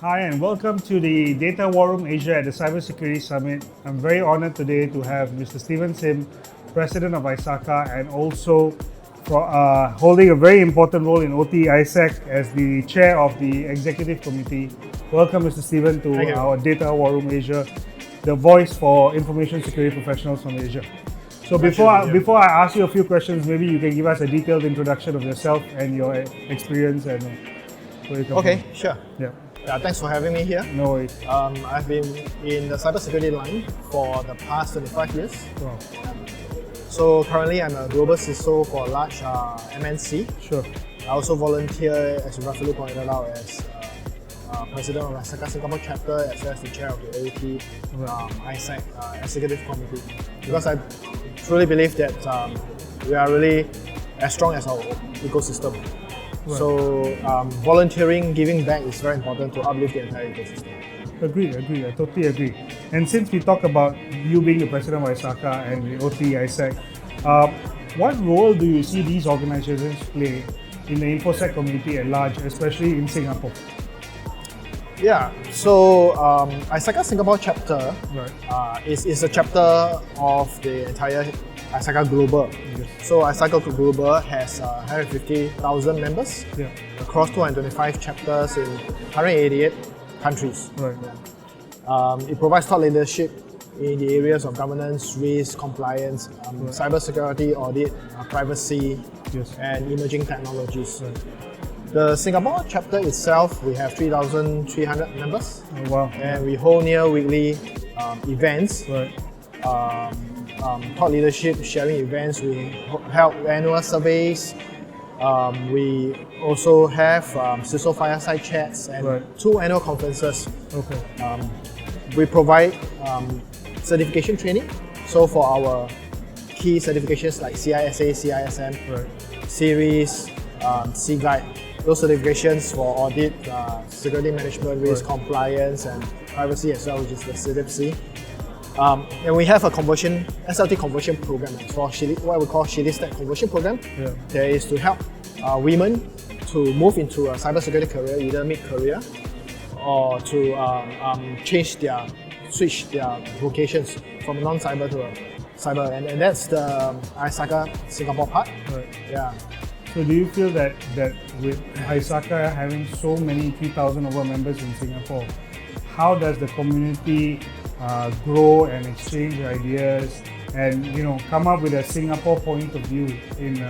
Hi and welcome to the Data War Room Asia at the Cybersecurity Summit. I'm very honored today to have Mr. Stephen Sim, President of ISACA, and also holding a very important role in Oti ISAC as the Chair of the Executive Committee. Welcome, Mr. Stephen, to our Data War Room Asia, the voice for information security professionals from Asia. So before I ask you a few questions, maybe you can give us a detailed introduction of yourself and your experience and where you come from. Sure. Yeah. Thanks for having me here. No worries. I've been in the cybersecurity line for the past 25 years. Wow. So currently I'm a global CISO for a large MNC. Sure. I also volunteer, as you roughly pointed out, as President of ISACA Singapore Chapter, as well as the Chair of the Oti ISAC Executive Committee. Because I truly believe that we are really as strong as our ecosystem. Right. So volunteering, giving back is very important to uplift the entire ecosystem. Agree. I totally agree. And since we talk about you being the president of ISACA and the Oti ISAC, what role do you see these organizations play in the InfoSec community at large, especially in Singapore? Yeah, so ISACA Singapore Chapter is a chapter of the entire ISACA Global. Yes. So ISACA Global has 150,000 members across 225 chapters in 188 countries. Right. It provides thought leadership in the areas of governance, risk, compliance, cybersecurity, audit, privacy, and emerging technologies. Right. The Singapore chapter itself, we have 3,300 members. Oh, wow. And we hold near weekly events. Right. Thought leadership sharing events. We held annual surveys. We also have CISO fireside chats and 2 annual conferences. Okay. We provide certification training. So for our key certifications like CISA, CISM, series, C-Guide, those certifications for audit, security management, risk, compliance, and privacy as well, which is the CDIPC. And we have a SLT conversion program for what we call Chili Stack conversion program. That is to help women to move into a cybersecurity career, either mid-career or to switch their vocations from non-cyber to cyber. And that's the ISACA Singapore part. Right. Yeah. So do you feel that with ISACA having so many 3,000 over members in Singapore, how does the community grow and exchange ideas and come up with a Singapore point of view in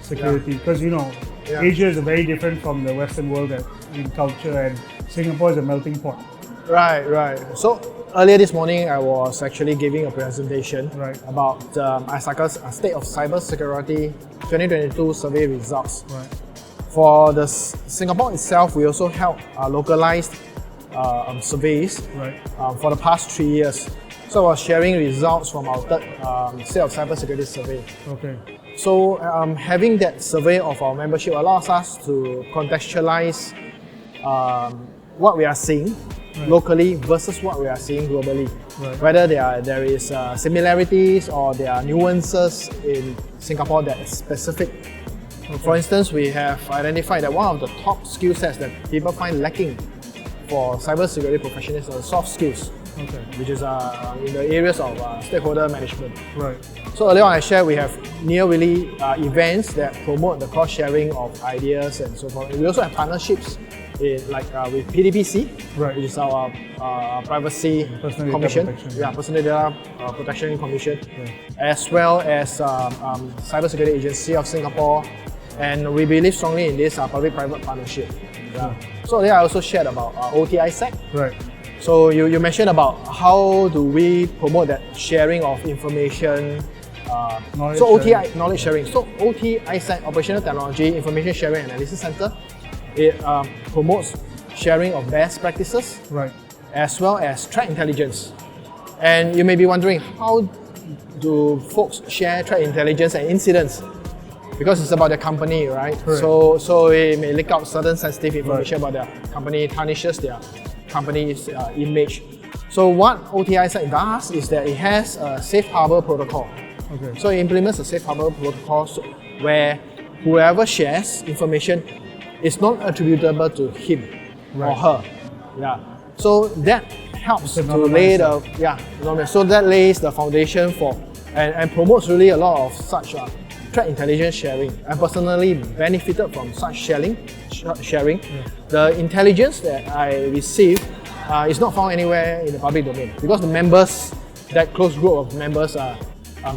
security? Because Asia is very different from the Western world in culture, and Singapore is a melting pot. Right. So earlier this morning, I was actually giving a presentation about ISACA's State of Cybersecurity 2022 survey results. Right. For the Singapore itself, we also held localized surveys for the past 3 years. So I was sharing results from our third State of Cybersecurity survey. Okay. So having that survey of our membership allows us to contextualize what we are seeing locally versus what we are seeing globally. Whether there is similarities or there are nuances in Singapore that is specific. For instance, we have identified that one of the top skill sets that people find lacking for cybersecurity professionals are soft skills, which is in the areas of stakeholder management. Right. So earlier on I shared we have near-weekly events that promote the cross-sharing of ideas and so forth. We also have partnerships with PDPC, which is our privacy commission, personal data protection commission, as well as Cybersecurity Agency of Singapore, and we believe strongly in this public-private partnership. So there I also shared about Oti ISAC. Right. So you mentioned about how do we promote that sharing of information. Oti Knowledge Sharing. So Oti ISAC, Operational Technology Information Sharing Analysis Center, it promotes sharing of best practices, as well as threat intelligence. And you may be wondering, how do folks share threat intelligence and incidents? Because it's about their company, right? So it may leak out certain sensitive information about their company, tarnishes their company's image. So what Oti ISAC does is that it has a safe harbor protocol. So it implements a safe harbor protocol where whoever shares information is not attributable to him or her. Yeah. So that helps It's to lay the so that lays the foundation for and promotes really a lot of such threat intelligence sharing. I personally benefited from such sharing. The intelligence that I receive is not found anywhere in the public domain because the members, that close group of members,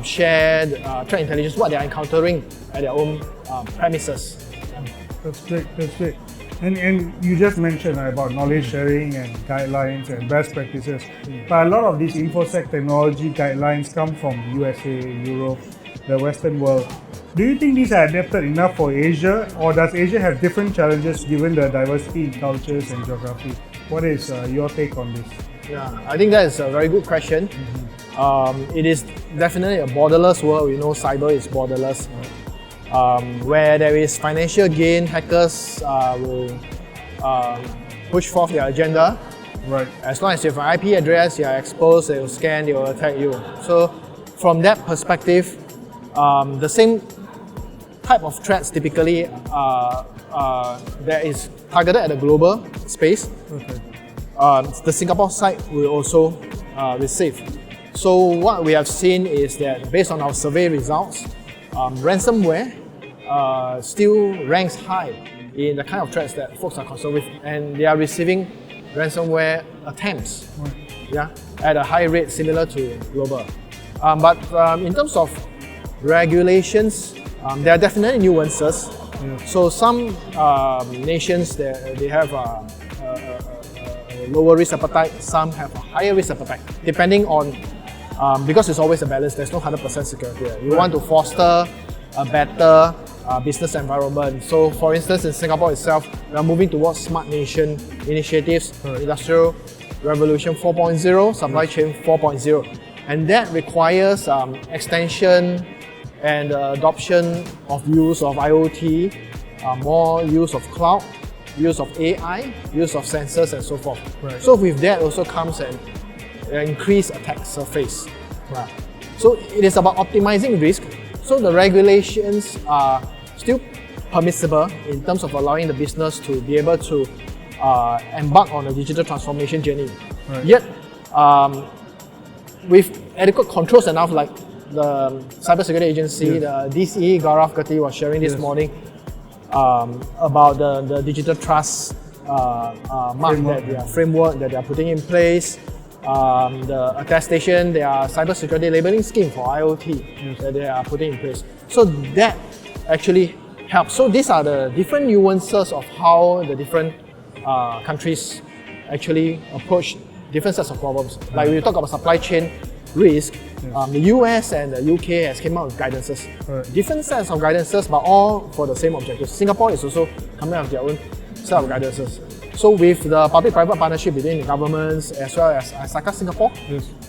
share threat intelligence, what they are encountering at their own premises. That's great. That's great. And you just mentioned about knowledge sharing and guidelines and best practices. But a lot of these InfoSec technology guidelines come from USA, Europe, the Western world. Do you think these are adapted enough for Asia, or does Asia have different challenges given the diversity in cultures and geography? What is your take on this? Yeah, I think that is a very good question. It is definitely a borderless world. We know cyber is borderless. Where there is financial gain, hackers will push forth their agenda. Right. As long as you have an IP address, you are exposed, they will scan, they will attack you. So from that perspective, the same type of threats typically that is targeted at the global space. Okay. The Singapore side will also receive. So what we have seen is that based on our survey results, ransomware still ranks high in the kind of threats that folks are concerned with, and they are receiving ransomware attempts at a high rate similar to global. But in terms of regulations, there are definitely nuances. So some nations, they have a lower risk appetite, some have a higher risk appetite, depending on, because it's always a balance, there's no 100% security. You want to foster a better business environment. So for instance, in Singapore itself, we are moving towards smart nation initiatives, industrial revolution 4.0, supply chain 4.0. And that requires extension and adoption of use of IoT, more use of cloud, use of AI, use of sensors and so forth. Right. So with that also comes an increased attack surface. Right. So it is about optimizing risk. So the regulations are still permissible in terms of allowing the business to be able to embark on a digital transformation journey. Right. Yet, with adequate controls enough, like the Cybersecurity Agency, the DCE, Gaurav Gati was sharing this morning about the digital trust framework that they are putting in place, the attestation, their cybersecurity labeling scheme for IoT that they are putting in place. So that actually helps. So these are the different nuances of how the different countries actually approach different sets of problems. Like when you talk about supply chain risk, the US and the UK has came out with guidances. Different sets of guidances, but all for the same objective. Singapore is also coming out with their own set of guidances. So with the public-private partnership between the governments as well as ISACA Singapore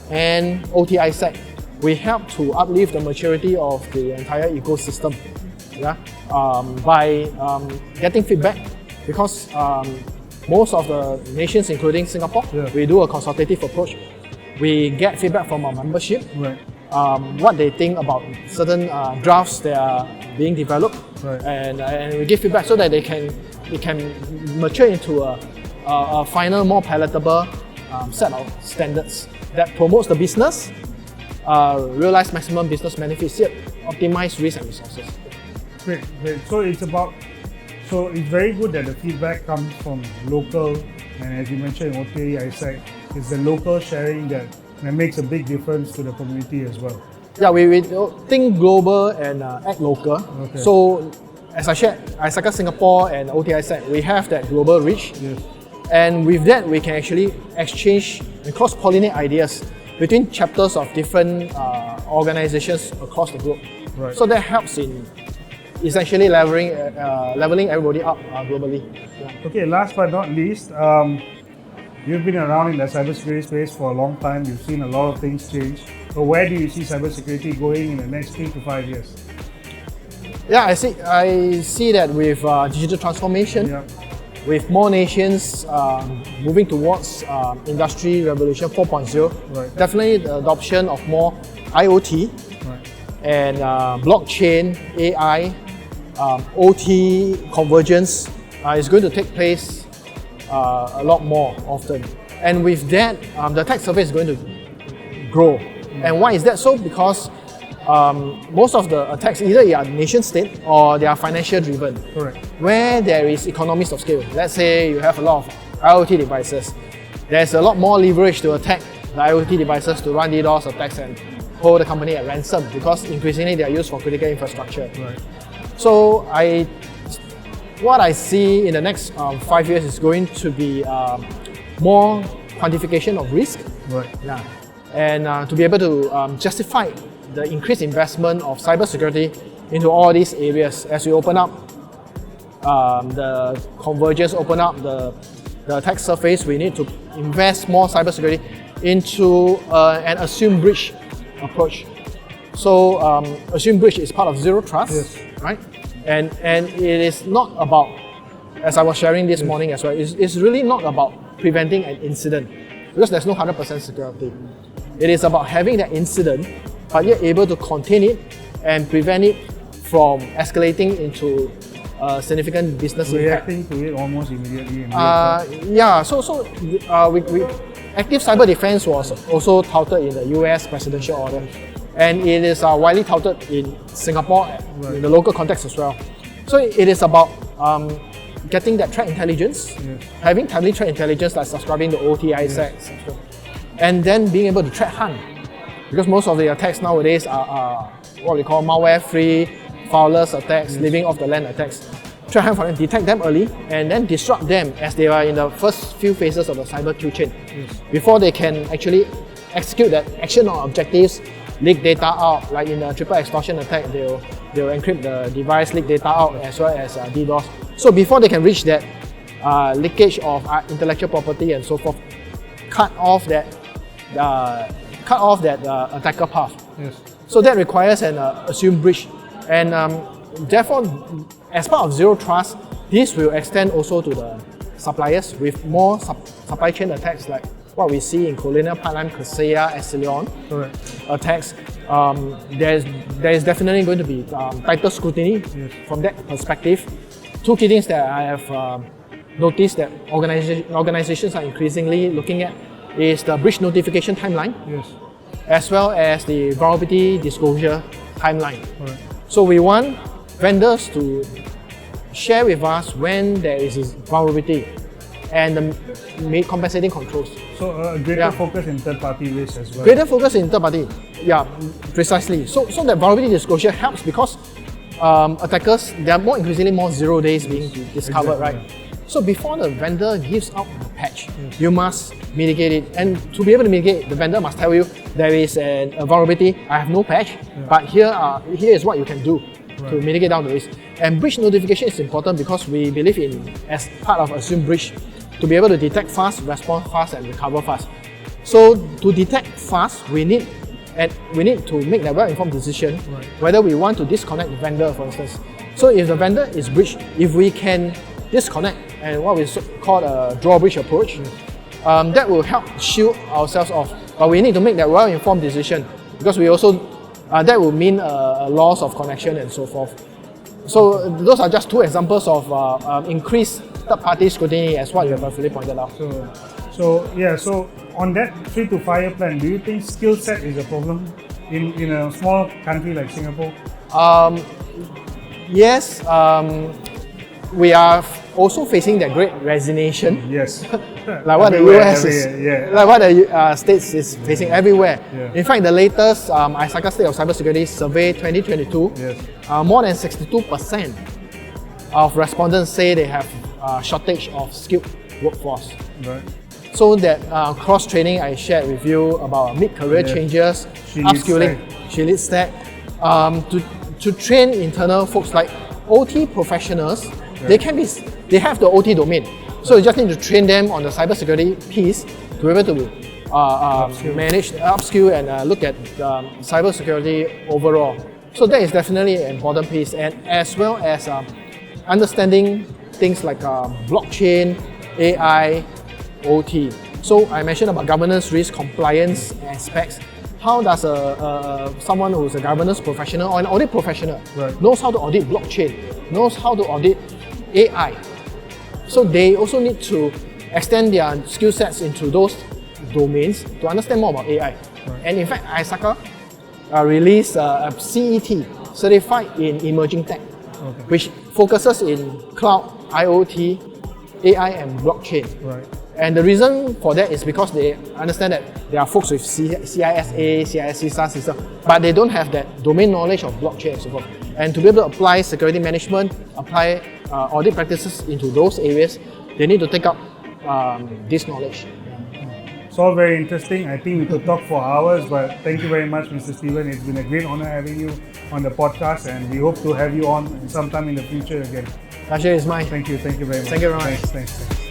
and Oti ISAC, we help to uplift the maturity of the entire ecosystem by getting feedback, because most of the nations, including Singapore, we do a consultative approach. We get feedback from our membership, what they think about certain drafts that are being developed, and we give feedback so that they can mature into a final, more palatable set of standards that promotes the business, realize maximum business benefits, yet optimize risk and resources. Great. So it's very good that the feedback comes from local, and as you mentioned, Oti ISAC, it's the local sharing that makes a big difference to the community as well. Yeah, we think global and act local. So as I shared, ISACA Singapore and Oti ISAC, we have that global reach. And with that, we can actually exchange and cross-pollinate ideas between chapters of different organizations across the globe. So that helps in essentially leveling everybody up globally. Okay, last but not least, you've been around in the cybersecurity space for a long time. You've seen a lot of things change. So where do you see cybersecurity going in the next 3 to 5 years? Yeah, I see that with digital transformation, with more nations moving towards Industry Revolution 4.0, definitely the adoption of more IoT and blockchain, AI, OT convergence is going to take place a lot more often. And with that, the attack surface is going to grow. And why is that so? Because most of the attacks either are nation state or they are financial driven. Correct. Where there is economies of scale. Let's say you have a lot of IoT devices. There's a lot more leverage to attack the IoT devices to run DDoS attacks and hold the company at ransom because increasingly they are used for critical infrastructure. Right. So what I see in the next 5 years is going to be more quantification of risk. Right. Yeah. And to be able to justify the increased investment of cybersecurity into all these areas as we open up the convergence, open up the attack surface, we need to invest more cybersecurity into an assume breach approach. So assume breach is part of zero trust, yes. right? And it is not about, as I was sharing this morning as well, it's really not about preventing an incident because there's no 100% security. It is about having that incident, but yet able to contain it and prevent it from escalating into significant business impact. Reacting to it almost immediately. Yeah, so active cyber defense was also touted in the US presidential order, and it is widely touted in Singapore, in the local context as well. So it is about getting that threat intelligence, having timely threat intelligence like subscribing to Oti ISAC, and then being able to threat hunt. Because most of the attacks nowadays are what we call malware-free, fowlers attacks, living off the land attacks. Threat hunt for them, detect them early, and then disrupt them as they are in the first few phases of the cyber kill chain. Before they can actually execute that action or objectives, leak data out, like in the triple extortion attack, they'll encrypt the device, leak data out as well as DDoS. So before they can reach that leakage of intellectual property and so forth, cut off that attacker path. Yes. So that requires an assumed breach, and therefore, as part of zero trust, this will extend also to the suppliers with more supply chain attacks like what we see in Colonial Pipeline, Kaseya, Leong attacks. There is definitely going to be tighter scrutiny from that perspective. Two key things that I have noticed that organizations are increasingly looking at is the breach notification timeline, as well as the vulnerability disclosure timeline. So we want vendors to share with us when there is vulnerability and the compensating controls. So a greater focus in third-party risk as well. Greater focus in third-party, yeah, precisely. So that vulnerability disclosure helps because attackers, there are increasingly more 0 days being discovered, right? So before the vendor gives out the patch, you must mitigate it. And to be able to mitigate, the vendor must tell you there is a vulnerability, I have no patch, but here is what you can do to mitigate down the risk. And breach notification is important because we believe in, as part of assumed breach, to be able to detect fast, respond fast, and recover fast. So to detect fast, we need to make that well-informed decision whether we want to disconnect the vendor, for instance. So if the vendor is breached, if we can disconnect and what we call a drawbridge approach, that will help shield ourselves off. But we need to make that well-informed decision because we also that will mean a loss of connection and so forth. So those are just two examples of increased third-party scrutiny, as what you have perfectly pointed out. So on that 3 to 5 year plan, do you think skill set is a problem in a small country like Singapore? Yes, we are also facing that great resignation. Yes. Like what the US is, like what the States is facing everywhere. In fact, the latest ISACA State of Cybersecurity Survey 2022, more than 62% of respondents say they have a shortage of skilled workforce. So that cross-training I shared with you about mid-career changes, upskilling, she leads stack, to train internal folks like OT professionals. They have the OT domain. So you just need to train them on the cybersecurity piece to be able to manage, upskill and look at cybersecurity overall. So that is definitely an important piece, and as well as understanding things like blockchain, AI, OT. So I mentioned about governance, risk, compliance aspects. How does someone who is a governance professional or an audit professional knows how to audit blockchain, knows how to audit AI? So they also need to extend their skill sets into those domains to understand more about AI. Right. And in fact, ISACA released a CET, Certified in Emerging Tech, which focuses in cloud, IoT, AI and blockchain. Right. And the reason for that is because they understand that there are folks with CISA, CISC, SAR system, but they don't have that domain knowledge of blockchain and so forth. And to be able to apply security management, apply audit practices into those areas, they need to take up this knowledge. It's all very interesting. I think we could talk for hours, but thank you very much, Mr. Steven. It's been a great honor having you on the podcast, and we hope to have you on sometime in the future again. Pleasure is mine. Thank you very much. Thank you very much. Thanks.